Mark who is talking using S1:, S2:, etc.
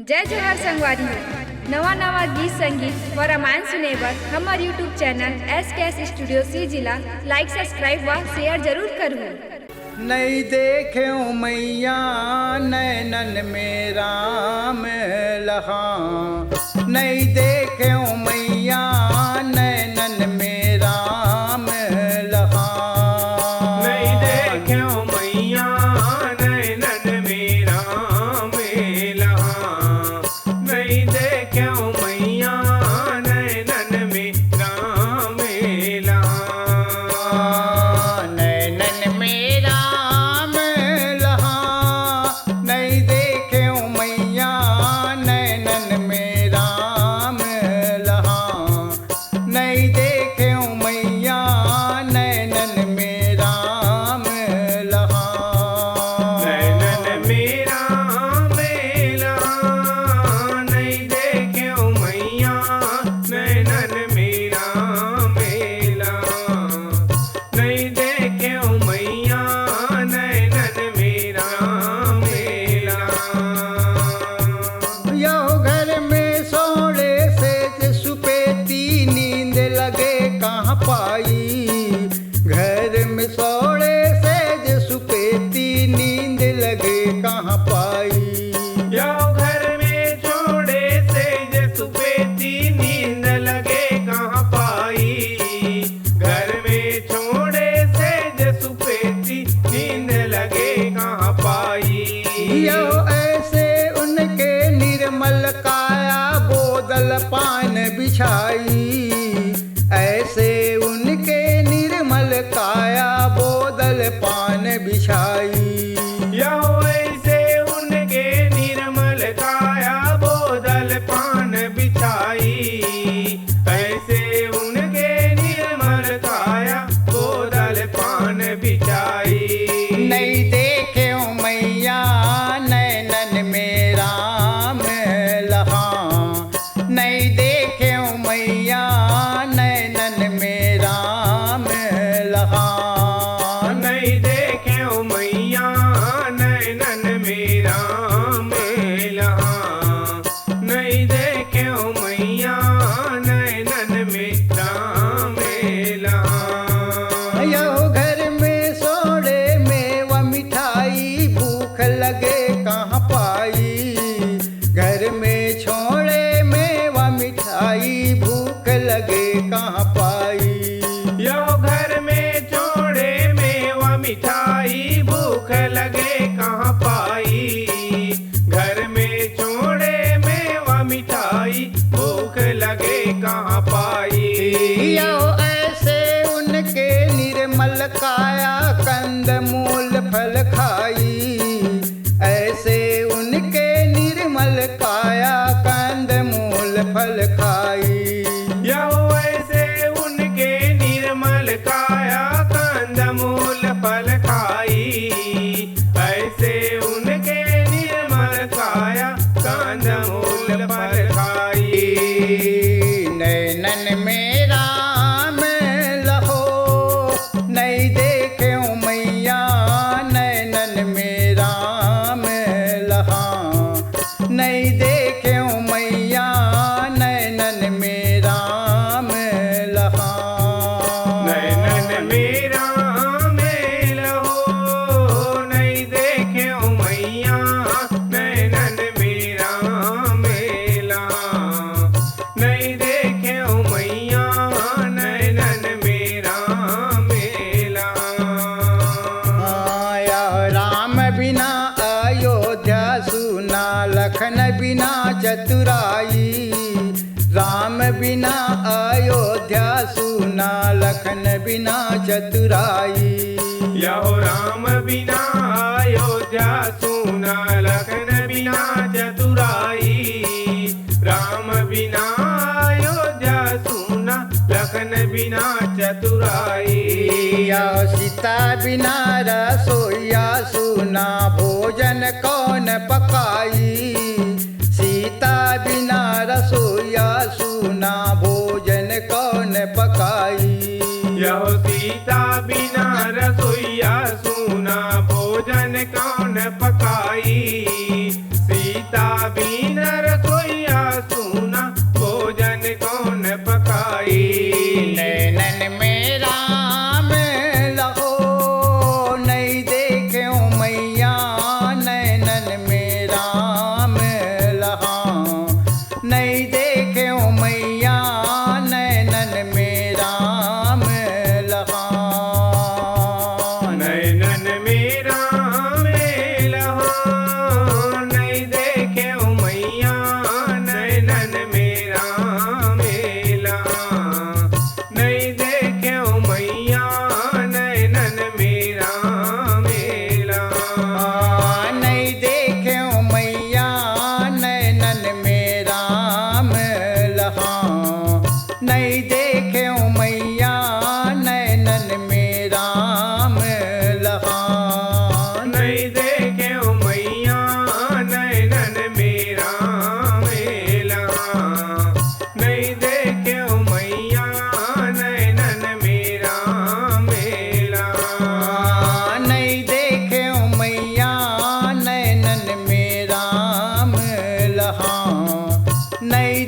S1: जय जोहार संगवारी हो। नवा नवा गीत संगीत व रामायण सुने बर हमार यूट्यूब चैनल SKS स्टूडियो सी जिला लाइक सब्सक्राइब व शेयर जरूर करूँ।
S2: नहीं देखे मैया नैनन में राम लहा, नहीं देखे मैया नैनन में राम लहा,
S3: नहीं देखे मैया नैनन में राम लहा, नहीं देखे मैया नैनन में राम लहा,
S2: नैनन में राम लहा, नहीं देखे मैया नैनन में राम लहा, नहीं देखे मैया नैनन में राम लहा,
S3: नैनन में राम लहा, नहीं देखे मैया नैनन में राम लहा, नहीं देखे मैया नैनन में राम लहा।
S2: यो घर में सोने से सुपेती नींद लगे कहाँ पाई, घर में सोने से सुपेती नींद लगे कहाँ पाई,
S3: यो घर में छोड़े से जे सुपेती नींद लगे कहाँ पाई, घर में छोड़े से जे सुपेती नींद लगे कहाँ पाई,
S2: यो ऐसे उनके निर्मल काया बोदल पान बिछाई, ऐसे उनके निर्मल काया बोदल पान बिछाई,
S3: यो ऐसे उनके निर्मल काया बोदल पान बिछाई, ऐसे उनके निर्मल काया बोदल पान बिछाई,
S2: नहीं देखे मैया नैनन में राम लहा, नहीं देखे मैया नैनन में राम लहा,
S3: नहीं देखे मैया नैनन में राम लहा, नहीं देखे मैया नैनन में राम लहा।
S2: यो घर में सोने में व मिठाई भूख लगे कहाँ पाई, घर में छोड़े में व मिठाई भूख लगे कहाँ पाई,
S3: यो घर में छोड़े में व मिठाई भूख लगे कहाँ पाई, घर में छोड़े में व मिठाई भूख लगे कहाँ पाई,
S2: यो ऐसे उनके निर्मल काया कंद मूल फल खाई, ऐसे उनके निर्मल काया कंद मूल फल खाई,
S3: यो ऐसे उनके निर्मल काया कंदमूल फल खाई, ऐसे उनके निर्मल काया कंदमूल फल खाई,
S2: नैनन में राम लहो, नहीं देखे मैया नैनन में राम लहा, नहीं देखे मैया नैनन में राम लहा,
S3: नैनन में राम लहो, नहीं देखे मैया नैनन में राम लहा, नहीं देखे मैया नैनन में राम लहा।
S2: आया राम बिना अयोध्या सुना, लखन बिना चतुराई, राम बिना अयोध्या सुना, लखन बिना चतुराई,
S3: यहो राम बिना अयोध्या सुना, लखन बिना चतुराई, राम बिना अयोध्या सुना, लखन बिना चतुराई,
S2: या सीता बिना रसोईया सुना, भोजन कौन पकाई, सीता बिना रसोईया सुना, भोजन कौन पकाई,
S3: यहो सीता बिना रसोईया सुना, भोजन कौन पकाई, सीता बिना बिना रसोईया सूना भोजन कौन पकाई।
S2: नैनन में राम लहो नहीं देखे मैया नैनन में राम लहा नहीं देखे मैया नैनन में राम लहा
S3: नैनन मेरा मेलहा नहीं देखे मैया नैनन मेरा मेलहा नहीं देखे मैया नैनन मेरा मेलहा
S2: नहीं देखे मैया नैनन में राम लहा नहीं देखे मैया नैनन में राम लहा
S3: नहीं देखे मैया नैनन मेरा मेलहा नहीं देखे मैया नैनन मेरा मेलहा
S2: नहीं देखे मैया नैनन में राम लहा नहीं